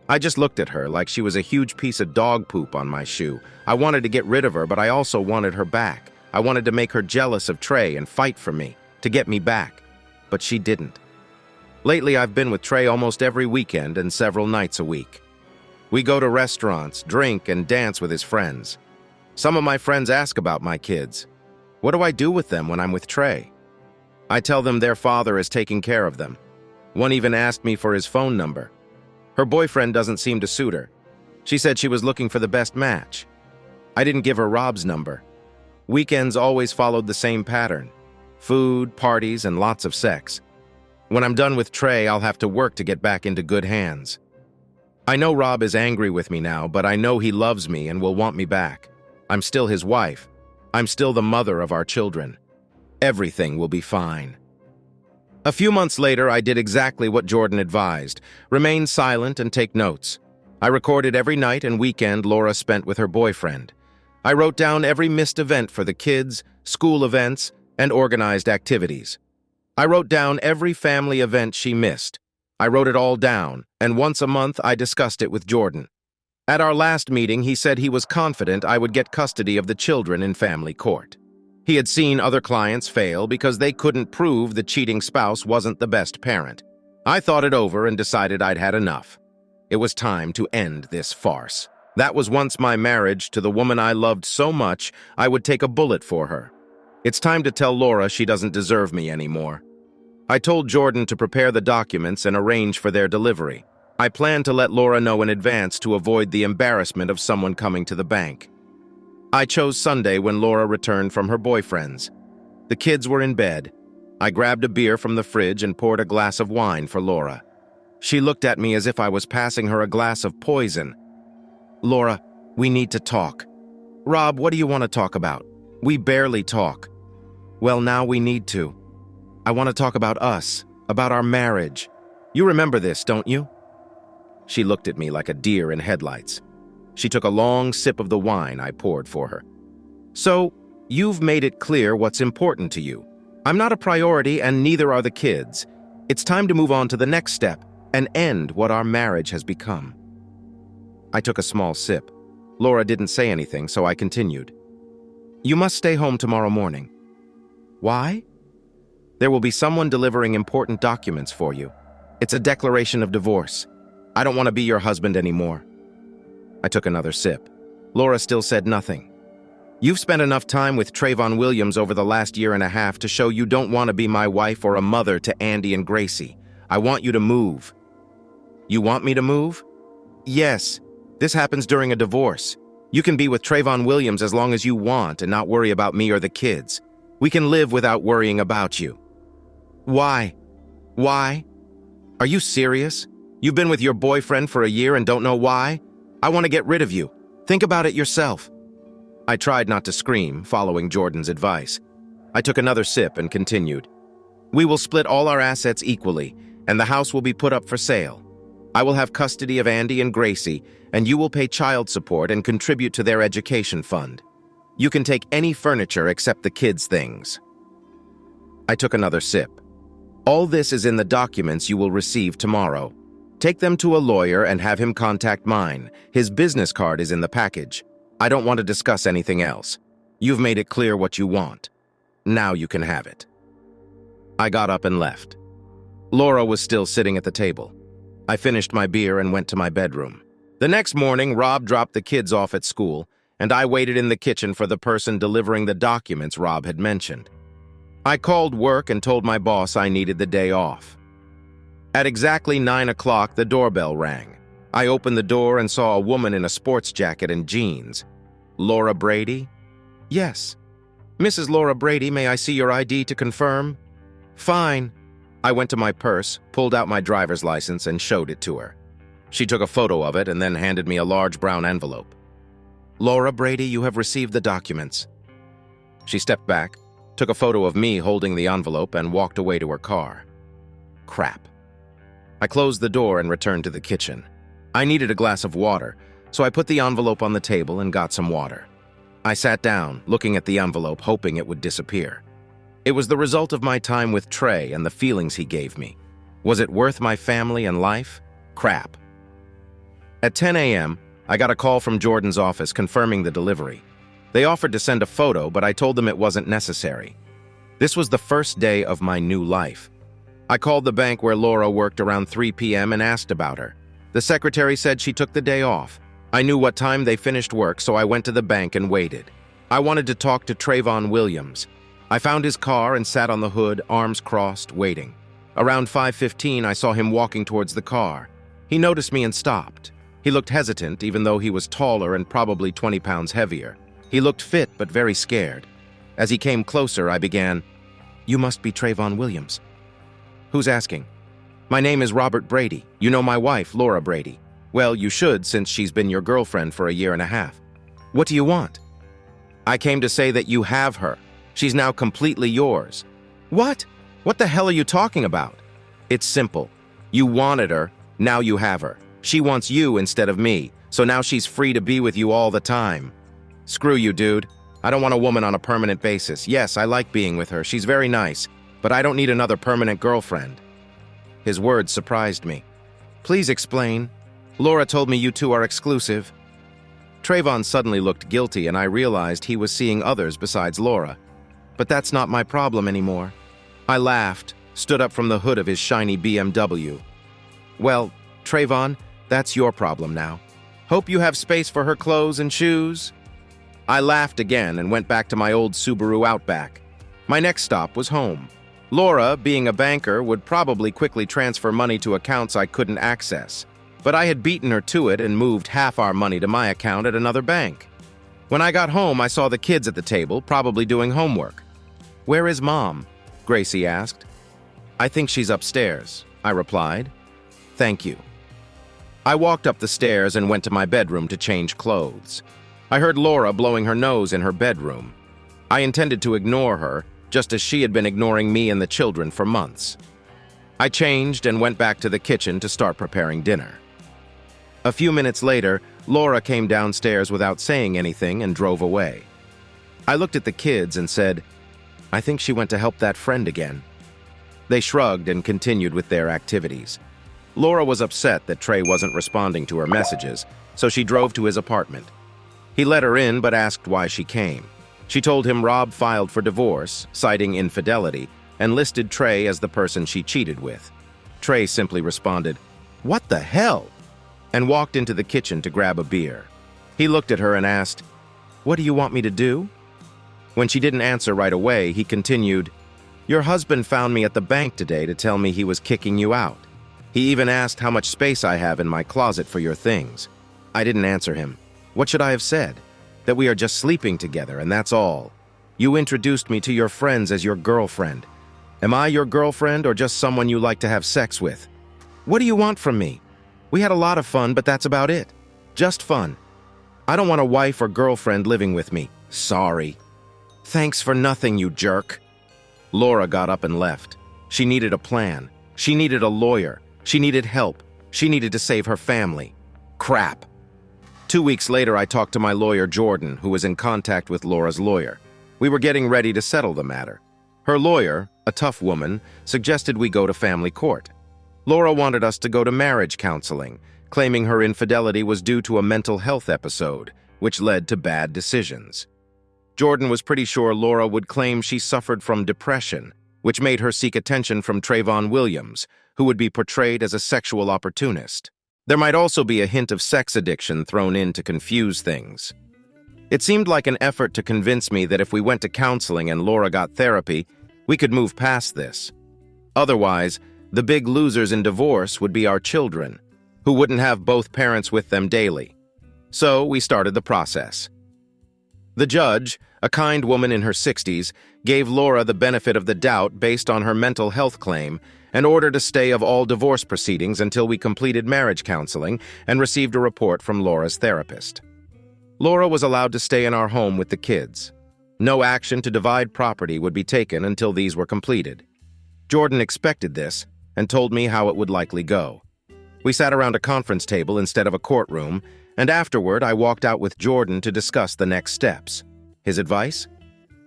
I just looked at her like she was a huge piece of dog poop on my shoe. I wanted to get rid of her, but I also wanted her back. I wanted to make her jealous of Trey and fight for me, to get me back. But she didn't. Lately, I've been with Trey almost every weekend and several nights a week. We go to restaurants, drink, and dance with his friends. Some of my friends ask about my kids. What do I do with them when I'm with Trey? I tell them their father is taking care of them. One even asked me for his phone number. Her boyfriend doesn't seem to suit her. She said she was looking for the best match. I didn't give her Rob's number. Weekends always followed the same pattern. Food, parties, and lots of sex. When I'm done with Trey, I'll have to work to get back into good hands. I know Rob is angry with me now, but I know he loves me and will want me back. I'm still his wife. I'm still the mother of our children. Everything will be fine. A few months later, I did exactly what Jordan advised. Remain silent and take notes. I recorded every night and weekend Laura spent with her boyfriend. I wrote down every missed event for the kids, school events, and organized activities. I wrote down every family event she missed. I wrote it all down, and once a month I discussed it with Jordan. At our last meeting, he said he was confident I would get custody of the children in family court. He had seen other clients fail because they couldn't prove the cheating spouse wasn't the best parent. I thought it over and decided I'd had enough. It was time to end this farce. That was once my marriage to the woman I loved so much I would take a bullet for her. It's time to tell Laura she doesn't deserve me anymore. I told Jordan to prepare the documents and arrange for their delivery. I planned to let Laura know in advance to avoid the embarrassment of someone coming to the bank. I chose Sunday when Laura returned from her boyfriend's. The kids were in bed. I grabbed a beer from the fridge and poured a glass of wine for Laura. She looked at me as if I was passing her a glass of poison. "Laura, we need to talk." "Rob, what do you want to talk about? We barely talk." "Well, now we need to. I want to talk about us, about our marriage. You remember this, don't you?" She looked at me like a deer in headlights. She took a long sip of the wine I poured for her. "So, you've made it clear what's important to you. I'm not a priority, and neither are the kids. It's time to move on to the next step and end what our marriage has become." I took a small sip. Laura didn't say anything, so I continued. "You must stay home tomorrow morning." "Why?" "There will be someone delivering important documents for you. It's a declaration of divorce. I don't want to be your husband anymore." I took another sip. Laura still said nothing. "You've spent enough time with Trayvon Williams over the last year and a half to show you don't want to be my wife or a mother to Andy and Gracie. I want you to move." "You want me to move?" "Yes. This happens during a divorce. You can be with Trayvon Williams as long as you want and not worry about me or the kids. We can live without worrying about you." "Why? Why? Are you serious? You've been with your boyfriend for a year and don't know why? I want to get rid of you. Think about it yourself." I tried not to scream, following Jordan's advice. I took another sip and continued. "We will split all our assets equally, and the house will be put up for sale. I will have custody of Andy and Gracie, and you will pay child support and contribute to their education fund. You can take any furniture except the kids' things." I took another sip. "All this is in the documents you will receive tomorrow. Take them to a lawyer and have him contact mine. His business card is in the package. I don't want to discuss anything else. You've made it clear what you want. Now you can have it." I got up and left. Laura was still sitting at the table. I finished my beer and went to my bedroom. The next morning, Rob dropped the kids off at school, and I waited in the kitchen for the person delivering the documents Rob had mentioned. I called work and told my boss I needed the day off. At exactly 9 o'clock, the doorbell rang. I opened the door and saw a woman in a sports jacket and jeans. "Laura Brady?" "Yes." "Mrs. Laura Brady, may I see your ID to confirm?" "Fine." I went to my purse, pulled out my driver's license, and showed it to her. She took a photo of it and then handed me a large brown envelope. "Laura Brady, you have received the documents." She stepped back, took a photo of me holding the envelope, and walked away to her car. Crap. I closed the door and returned to the kitchen. I needed a glass of water, so I put the envelope on the table and got some water. I sat down, looking at the envelope, hoping it would disappear. It was the result of my time with Trey and the feelings he gave me. Was it worth my family and life? Crap. At 10 a.m., I got a call from Jordan's office confirming the delivery. They offered to send a photo, but I told them it wasn't necessary. This was the first day of my new life. I called the bank where Laura worked around 3 p.m. and asked about her. The secretary said she took the day off. I knew what time they finished work, so I went to the bank and waited. I wanted to talk to Trayvon Williams. I found his car and sat on the hood, arms crossed, waiting. Around 5:15, I saw him walking towards the car. He noticed me and stopped. He looked hesitant, even though he was taller and probably 20 pounds heavier. He looked fit, but very scared. As he came closer, I began, "You must be Trayvon Williams." "Who's asking?" "My name is Robert Brady. You know my wife, Laura Brady. Well, you should, since she's been your girlfriend for a year and a half. What do you want?" "I came to say that you have her. She's now completely yours." "What? What the hell are you talking about?" "It's simple. You wanted her, now you have her. She wants you instead of me, so now she's free to be with you all the time." "Screw you, dude. I don't want a woman on a permanent basis. Yes, I like being with her. She's very nice, but I don't need another permanent girlfriend." His words surprised me. "Please explain. Laura told me you two are exclusive." Trayvon suddenly looked guilty, and I realized he was seeing others besides Laura. But that's not my problem anymore. I laughed, stood up from the hood of his shiny BMW. "Well, Trayvon, that's your problem now. Hope you have space for her clothes and shoes." I laughed again and went back to my old Subaru Outback. My next stop was home. Laura, being a banker, would probably quickly transfer money to accounts I couldn't access. But I had beaten her to it and moved half our money to my account at another bank. When I got home, I saw the kids at the table, probably doing homework. "Where is Mom?" Gracie asked. "I think she's upstairs," I replied. "Thank you." I walked up the stairs and went to my bedroom to change clothes. I heard Laura blowing her nose in her bedroom. I intended to ignore her, just as she had been ignoring me and the children for months. I changed and went back to the kitchen to start preparing dinner. A few minutes later, Laura came downstairs without saying anything and drove away. I looked at the kids and said, "I think she went to help that friend again." They shrugged and continued with their activities. Laura was upset that Trey wasn't responding to her messages, so she drove to his apartment. He let her in but asked why she came. She told him Rob filed for divorce, citing infidelity, and listed Trey as the person she cheated with. Trey simply responded, "What the hell?" and walked into the kitchen to grab a beer. He looked at her and asked, "What do you want me to do?" When she didn't answer right away, he continued, "Your husband found me at the bank today to tell me he was kicking you out. He even asked how much space I have in my closet for your things." I didn't answer him. What should I have said? That we are just sleeping together and that's all. You introduced me to your friends as your girlfriend. Am I your girlfriend or just someone you like to have sex with? What do you want from me? We had a lot of fun, but that's about it. Just fun. I don't want a wife or girlfriend living with me. Sorry. Thanks for nothing, you jerk. Laura got up and left. She needed a plan. She needed a lawyer. She needed help. She needed to save her family. Crap. 2 weeks later, I talked to my lawyer, Jordan, who was in contact with Laura's lawyer. We were getting ready to settle the matter. Her lawyer, a tough woman, suggested we go to family court. Laura wanted us to go to marriage counseling, claiming her infidelity was due to a mental health episode, which led to bad decisions. Jordan was pretty sure Laura would claim she suffered from depression, which made her seek attention from Trayvon Williams, who would be portrayed as a sexual opportunist. There might also be a hint of sex addiction thrown in to confuse things. It seemed like an effort to convince me that if we went to counseling and Laura got therapy, we could move past this. Otherwise, the big losers in divorce would be our children, who wouldn't have both parents with them daily. So we started the process. The judge, a kind woman in her 60s, gave Laura the benefit of the doubt based on her mental health claim and ordered a stay of all divorce proceedings until we completed marriage counseling and received a report from Laura's therapist. Laura was allowed to stay in our home with the kids. No action to divide property would be taken until these were completed. Jordan expected this and told me how it would likely go. We sat around a conference table instead of a courtroom, and afterward I walked out with Jordan to discuss the next steps. His advice?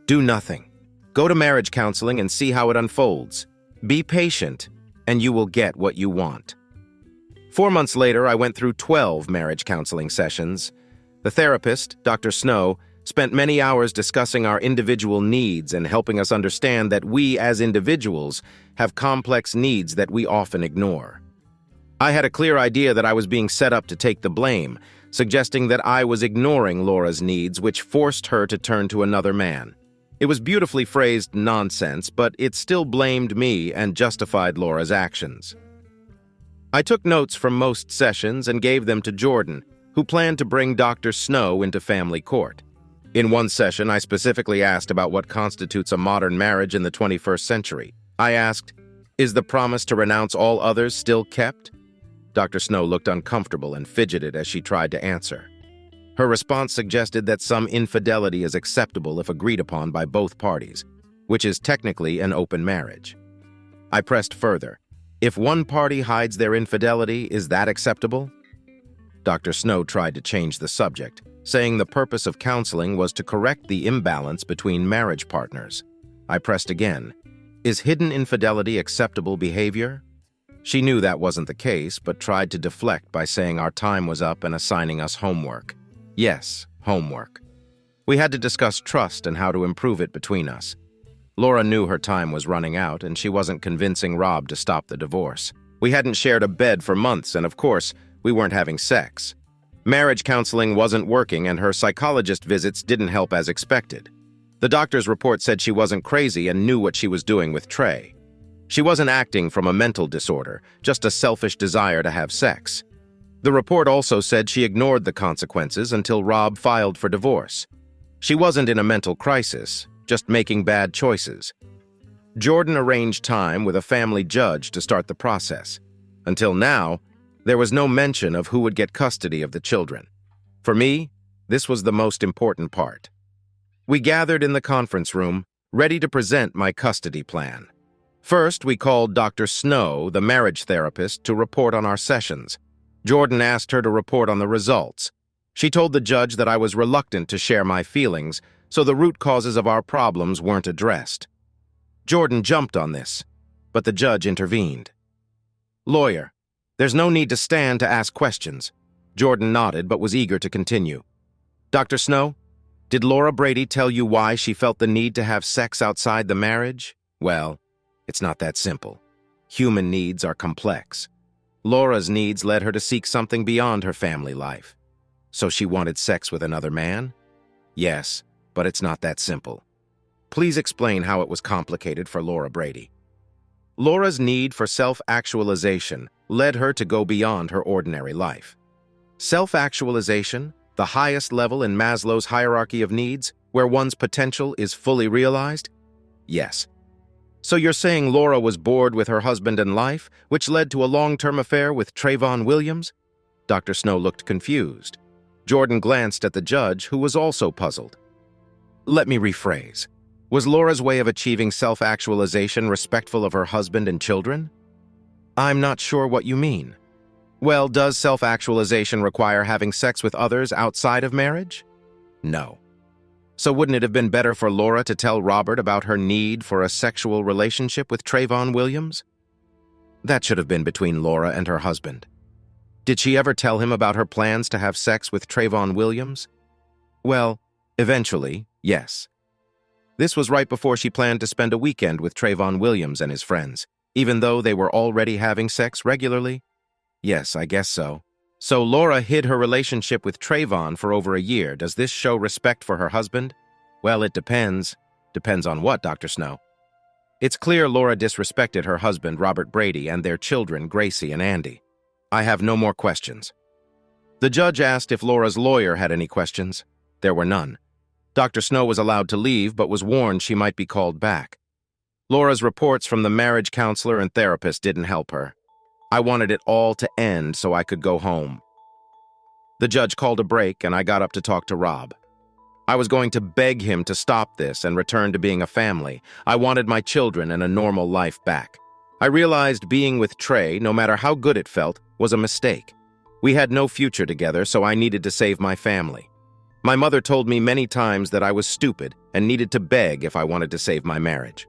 Do nothing. Go to marriage counseling and see how it unfolds. Be patient, and you will get what you want. 4 months later, I went through 12 marriage counseling sessions. The therapist, Dr. Snow, spent many hours discussing our individual needs and helping us understand that we as individuals have complex needs that we often ignore. I had a clear idea that I was being set up to take the blame, suggesting that I was ignoring Laura's needs, which forced her to turn to another man. It was beautifully phrased nonsense, but it still blamed me and justified Laura's actions. I took notes from most sessions and gave them to Jordan, who planned to bring Dr. Snow into family court. In one session, I specifically asked about what constitutes a modern marriage in the 21st century. I asked, "Is the promise to renounce all others still kept?" Dr. Snow looked uncomfortable and fidgeted as she tried to answer. Her response suggested that some infidelity is acceptable if agreed upon by both parties, which is technically an open marriage. I pressed further. If one party hides their infidelity, is that acceptable? Dr. Snow tried to change the subject, saying the purpose of counseling was to correct the imbalance between marriage partners. I pressed again. Is hidden infidelity acceptable behavior? She knew that wasn't the case, but tried to deflect by saying our time was up and assigning us homework. Yes, homework. We had to discuss trust and how to improve it between us. Laura knew her time was running out, and she wasn't convincing Rob to stop the divorce. We hadn't shared a bed for months, and of course, we weren't having sex. Marriage counseling wasn't working, and her psychologist visits didn't help as expected. The doctor's report said she wasn't crazy and knew what she was doing with Trey. She wasn't acting from a mental disorder, just a selfish desire to have sex. The report also said she ignored the consequences until Rob filed for divorce. She wasn't in a mental crisis, just making bad choices. Jordan arranged time with a family judge to start the process. Until now, there was no mention of who would get custody of the children. For me, this was the most important part. We gathered in the conference room, ready to present my custody plan. First, we called Dr. Snow, the marriage therapist, to report on our sessions. Jordan asked her to report on the results. She told the judge that I was reluctant to share my feelings, so the root causes of our problems weren't addressed. Jordan jumped on this, but the judge intervened. "Lawyer, there's no need to stand to ask questions." Jordan nodded but was eager to continue. "Dr. Snow, did Laura Brady tell you why she felt the need to have sex outside the marriage?" "Well, it's not that simple. Human needs are complex. Laura's needs led her to seek something beyond her family life. So she wanted sex with another man?" "Yes, but it's not that simple." "Please explain how it was complicated for Laura Brady." Laura's need for self-actualization led her to go beyond her ordinary life. Self-actualization, the highest level in Maslow's hierarchy of needs, where one's potential is fully realized? Yes. So you're saying Laura was bored with her husband and life, which led to a long-term affair with Trayvon Williams? Dr. Snow looked confused. Jordan glanced at the judge, who was also puzzled. Let me rephrase. Was Laura's way of achieving self-actualization respectful of her husband and children? I'm not sure what you mean. Well, does self-actualization require having sex with others outside of marriage? No. So wouldn't it have been better for Laura to tell Robert about her need for a sexual relationship with Trayvon Williams? That should have been between Laura and her husband. Did she ever tell him about her plans to have sex with Trayvon Williams? Well, eventually, yes. This was right before she planned to spend a weekend with Trayvon Williams and his friends, even though they were already having sex regularly? Yes, I guess so. So Laura hid her relationship with Trayvon for over a year. Does this show respect for her husband? Well, it depends. Depends on what, Dr. Snow? It's clear Laura disrespected her husband, Robert Brady, and their children, Gracie and Andy. I have no more questions. The judge asked if Laura's lawyer had any questions. There were none. Dr. Snow was allowed to leave, but was warned she might be called back. Laura's reports from the marriage counselor and therapist didn't help her. I wanted it all to end so I could go home. The judge called a break, and I got up to talk to Rob. I was going to beg him to stop this and return to being a family. I wanted my children and a normal life back. I realized being with Trey, no matter how good it felt, was a mistake. We had no future together, so I needed to save my family. My mother told me many times that I was stupid and needed to beg if I wanted to save my marriage.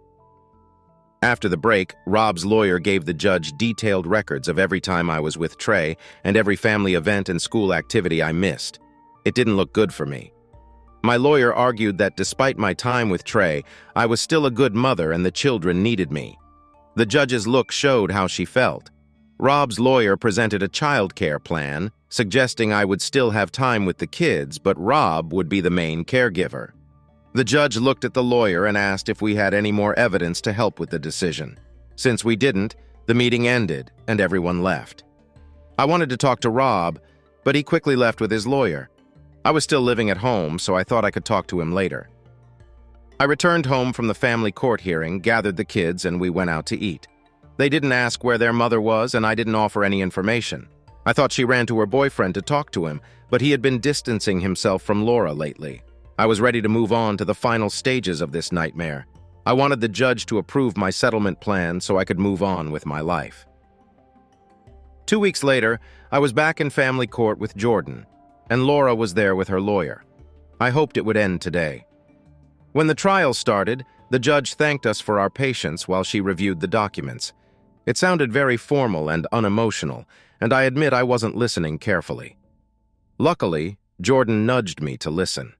After the break, Rob's lawyer gave the judge detailed records of every time I was with Trey and every family event and school activity I missed. It didn't look good for me. My lawyer argued that despite my time with Trey, I was still a good mother and the children needed me. The judge's look showed how she felt. Rob's lawyer presented a child care plan, suggesting I would still have time with the kids, but Rob would be the main caregiver. The judge looked at the lawyer and asked if we had any more evidence to help with the decision. Since we didn't, the meeting ended and everyone left. I wanted to talk to Rob, but he quickly left with his lawyer. I was still living at home, so I thought I could talk to him later. I returned home from the family court hearing, gathered the kids, and we went out to eat. They didn't ask where their mother was, and I didn't offer any information. I thought she ran to her boyfriend to talk to him, but he had been distancing himself from Laura lately. I was ready to move on to the final stages of this nightmare. I wanted the judge to approve my settlement plan so I could move on with my life. 2 weeks later, I was back in family court with Jordan, and Laura was there with her lawyer. I hoped it would end today. When the trial started, the judge thanked us for our patience while she reviewed the documents. It sounded very formal and unemotional, and I admit I wasn't listening carefully. Luckily, Jordan nudged me to listen.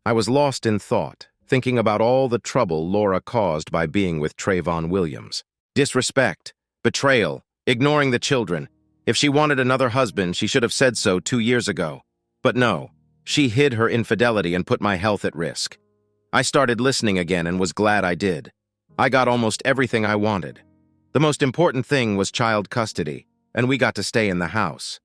I was lost in thought, thinking about all the trouble Laura caused by being with Trayvon Williams. Disrespect, betrayal, ignoring the children. If she wanted another husband, she should have said so 2 years ago. But no, she hid her infidelity and put my health at risk. I started listening again and was glad I did. I got almost everything I wanted. The most important thing was child custody, and we got to stay in the house.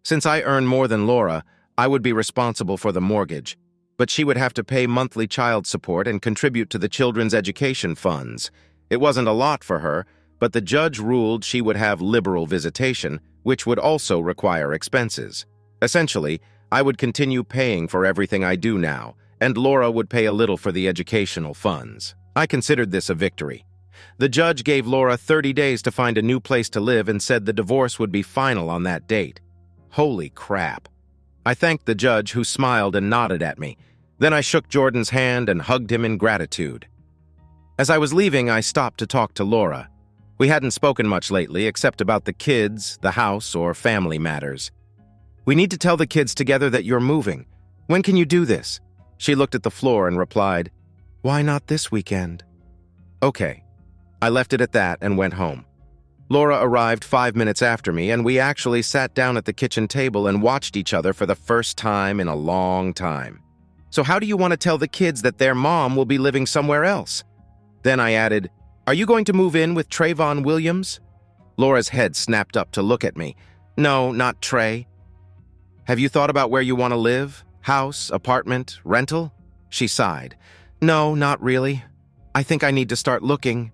Since I earn more than Laura, I would be responsible for the mortgage, but she would have to pay monthly child support and contribute to the children's education funds. It wasn't a lot for her, but the judge ruled she would have liberal visitation, which would also require expenses. Essentially, I would continue paying for everything I do now, and Laura would pay a little for the educational funds. I considered this a victory. The judge gave Laura 30 days to find a new place to live and said the divorce would be final on that date. Holy crap. I thanked the judge, who smiled and nodded at me. Then I shook Jordan's hand and hugged him in gratitude. As I was leaving, I stopped to talk to Laura. We hadn't spoken much lately, except about the kids, the house, or family matters. "We need to tell the kids together that you're moving. When can you do this?" She looked at the floor and replied, "Why not this weekend?" Okay. I left it at that and went home. Laura arrived 5 minutes after me, and we actually sat down at the kitchen table and watched each other for the first time in a long time. "So how do you want to tell the kids that their mom will be living somewhere else?" Then I added, "Are you going to move in with Trayvon Williams?" Laura's head snapped up to look at me. "No, not Trey." "Have you thought about where you want to live? House, apartment, rental?" She sighed. "No, not really. I think I need to start looking."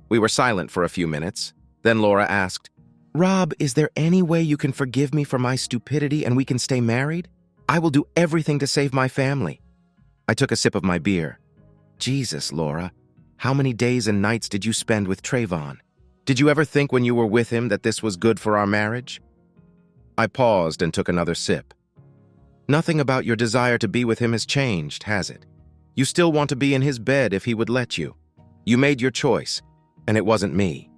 We were silent for a few minutes. Then Laura asked, "Rob, is there any way you can forgive me for my stupidity and we can stay married? I will do everything to save my family." I took a sip of my beer. Jesus, Laura, how many days and nights did you spend with Trayvon? Did you ever think when you were with him that this was good for our marriage? I paused and took another sip. Nothing about your desire to be with him has changed, has it? You still want to be in his bed if he would let you. You made your choice, and it wasn't me.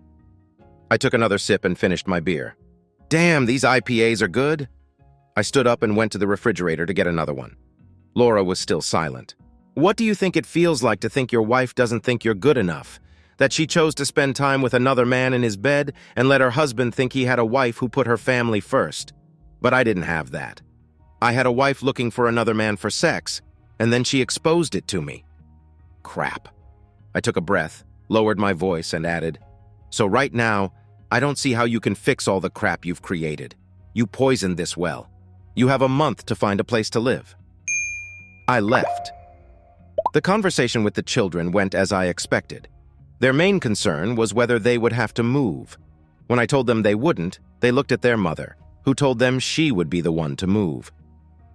I took another sip and finished my beer. Damn, these IPAs are good. I stood up and went to the refrigerator to get another one. Laura was still silent. "What do you think it feels like to think your wife doesn't think you're good enough? That she chose to spend time with another man in his bed and let her husband think he had a wife who put her family first? But I didn't have that. I had a wife looking for another man for sex, and then she exposed it to me." Crap. I took a breath, lowered my voice, and added, "So right now, I don't see how you can fix all the crap you've created. You poisoned this well. You have a month to find a place to live." I left. The conversation with the children went as I expected. Their main concern was whether they would have to move. When I told them they wouldn't, they looked at their mother, who told them she would be the one to move.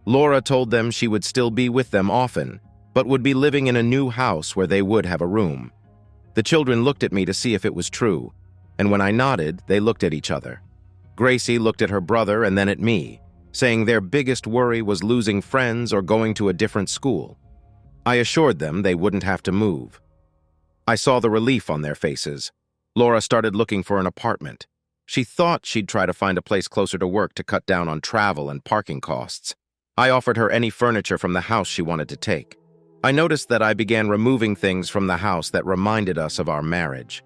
Laura told them she would still be with them often, but would be living in a new house where they would have a room. The children looked at me to see if it was true, and when I nodded, they looked at each other. Gracie looked at her brother and then at me, saying their biggest worry was losing friends or going to a different school. I assured them they wouldn't have to move. I saw the relief on their faces. Laura started looking for an apartment. She thought she'd try to find a place closer to work to cut down on travel and parking costs. I offered her any furniture from the house she wanted to take. I noticed that I began removing things from the house that reminded us of our marriage.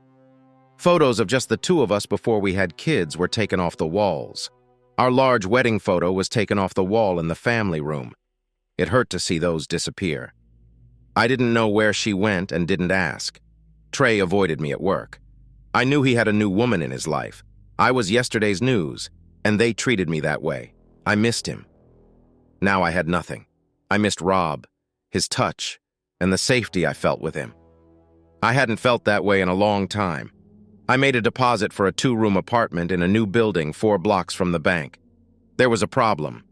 Photos of just the two of us before we had kids were taken off the walls. Our large wedding photo was taken off the wall in the family room. It hurt to see those disappear. I didn't know where she went and didn't ask. Trey avoided me at work. I knew he had a new woman in his life. I was yesterday's news, and they treated me that way. I missed him. Now I had nothing. I missed Rob, his touch, and the safety I felt with him. I hadn't felt that way in a long time. I made a deposit for a 2-room apartment in a new building 4 blocks from the bank. There was a problem.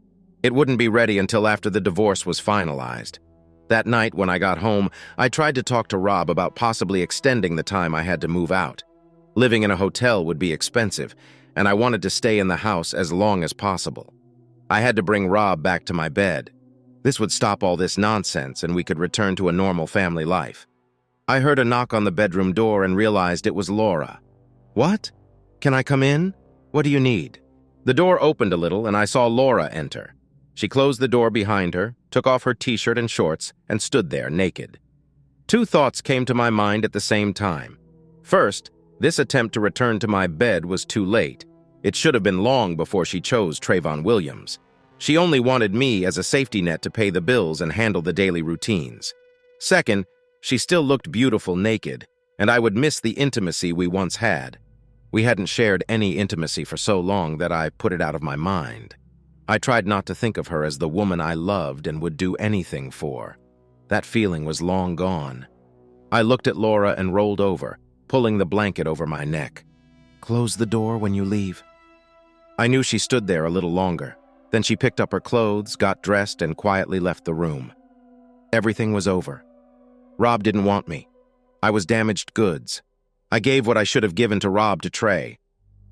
It wouldn't be ready until after the divorce was finalized. That night, when I got home, I tried to talk to Rob about possibly extending the time I had to move out. Living in a hotel would be expensive, and I wanted to stay in the house as long as possible. I had to bring Rob back to my bed. This would stop all this nonsense, and we could return to a normal family life. I heard a knock on the bedroom door and realized it was Laura. "What? Can I come in? What do you need?" The door opened a little, and I saw Laura enter. She closed the door behind her, took off her t-shirt and shorts, and stood there naked. 2 thoughts came to my mind at the same time. First, this attempt to return to my bed was too late. It should have been long before she chose Trayvon Williams. She only wanted me as a safety net to pay the bills and handle the daily routines. Second, she still looked beautiful naked, and I would miss the intimacy we once had. We hadn't shared any intimacy for so long that I put it out of my mind. I tried not to think of her as the woman I loved and would do anything for. That feeling was long gone. I looked at Laura and rolled over, pulling the blanket over my neck. "Close the door when you leave." I knew she stood there a little longer. Then she picked up her clothes, got dressed, and quietly left the room. Everything was over. Rob didn't want me. I was damaged goods. I gave what I should have given to Rob to Trey.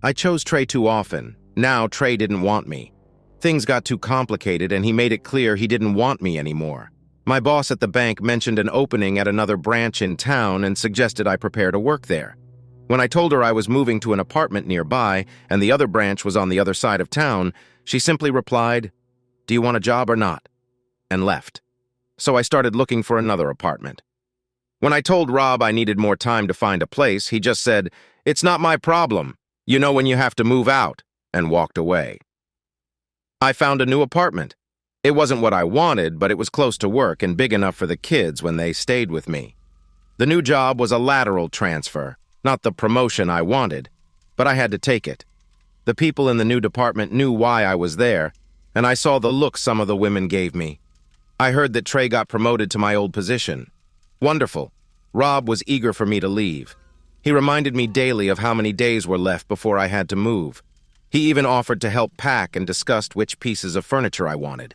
I chose Trey too often. Now Trey didn't want me. Things got too complicated and he made it clear he didn't want me anymore. My boss at the bank mentioned an opening at another branch in town and suggested I prepare to work there. When I told her I was moving to an apartment nearby and the other branch was on the other side of town, she simply replied, "Do you want a job or not?" and left. So I started looking for another apartment. When I told Rob I needed more time to find a place, he just said, "It's not my problem. You know when you have to move out," and walked away. I found a new apartment. It wasn't what I wanted, but it was close to work and big enough for the kids when they stayed with me. The new job was a lateral transfer, not the promotion I wanted, but I had to take it. The people in the new department knew why I was there, and I saw the look some of the women gave me. I heard that Trey got promoted to my old position. Wonderful. Rob was eager for me to leave. He reminded me daily of how many days were left before I had to move. He even offered to help pack and discussed which pieces of furniture I wanted.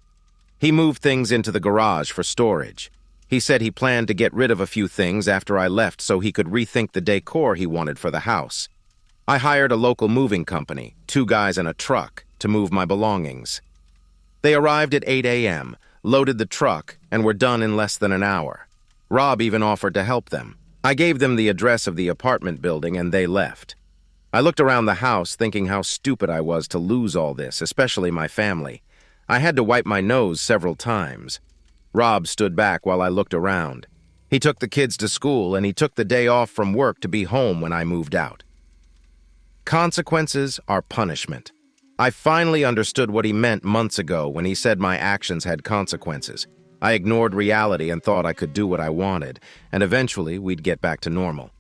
He moved things into the garage for storage. He said he planned to get rid of a few things after I left so he could rethink the decor he wanted for the house. I hired a local moving company, 2 guys and a truck, to move my belongings. They arrived at 8 a.m., loaded the truck, and were done in less than an hour. Rob even offered to help them. I gave them the address of the apartment building and they left. I looked around the house thinking how stupid I was to lose all this, especially my family. I had to wipe my nose several times. Rob stood back while I looked around. He took the kids to school and he took the day off from work to be home when I moved out. Consequences are punishment. I finally understood what he meant months ago when he said my actions had consequences. I ignored reality and thought I could do what I wanted, and eventually we'd get back to normal.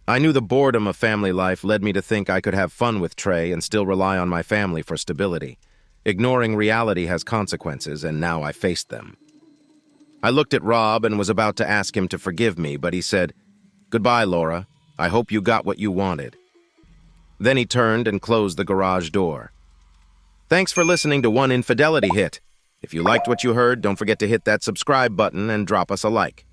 I knew the boredom of family life led me to think I could have fun with Trey and still rely on my family for stability. Ignoring reality has consequences, and now I faced them. I looked at Rob and was about to ask him to forgive me, but he said, "Goodbye, Laura. I hope you got what you wanted." Then he turned and closed the garage door. Thanks for listening to One Infidelity Hit. If you liked what you heard, don't forget to hit that subscribe button and drop us a like.